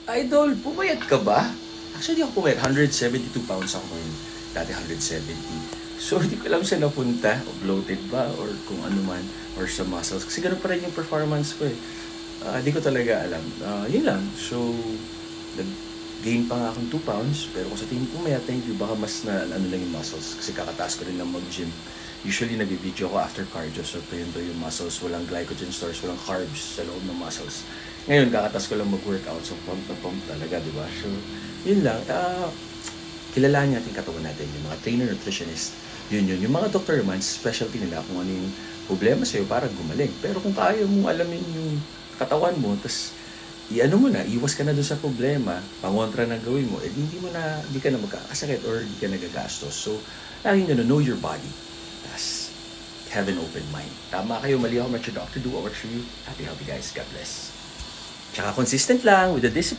Idol, pumayat ka ba? Actually, ako pumayat. 172 pounds ako ngayon. Dati 170. So, hindi ko alam saan napunta. O bloated ba? Or kung ano man. Or sa muscles. Kasi ganoon pa rin yung performance ko eh. Di ko talaga alam. Yun lang. So, nag-gain pa nga akong 2 pounds. Pero kung sa tingin ko maya, thank you. Baka mas na ano lang yung muscles. Kasi kakataas ko rin lang mag-gym. Usually, nag-video ko after cardio. So, to yung muscles. Walang glycogen stores. Walang carbs sa loob ng muscles. Ngayon, kakatas ko lang mag-workout. So, pump na pump talaga, di ba? So, yun lang. Kilalahan natin katawan natin. Yung mga trainer, nutritionist. Yun. Yung mga doctor man, specialty nila kung ano yung problema sa'yo para gumaling. Pero kung kaya mong alamin yung katawan mo, tapos i-ano mo na, iwas ka na doon sa problema, pangontra na gawin mo, hindi ka na magkakasakit or hindi ka nagagastos. So, laging know your body. Tapos, have an open mind. Tama kayo, mali ako, Dr. Do what works for you. Happy, healthy guys. God bless. Tsaka consistent lang with the discipline.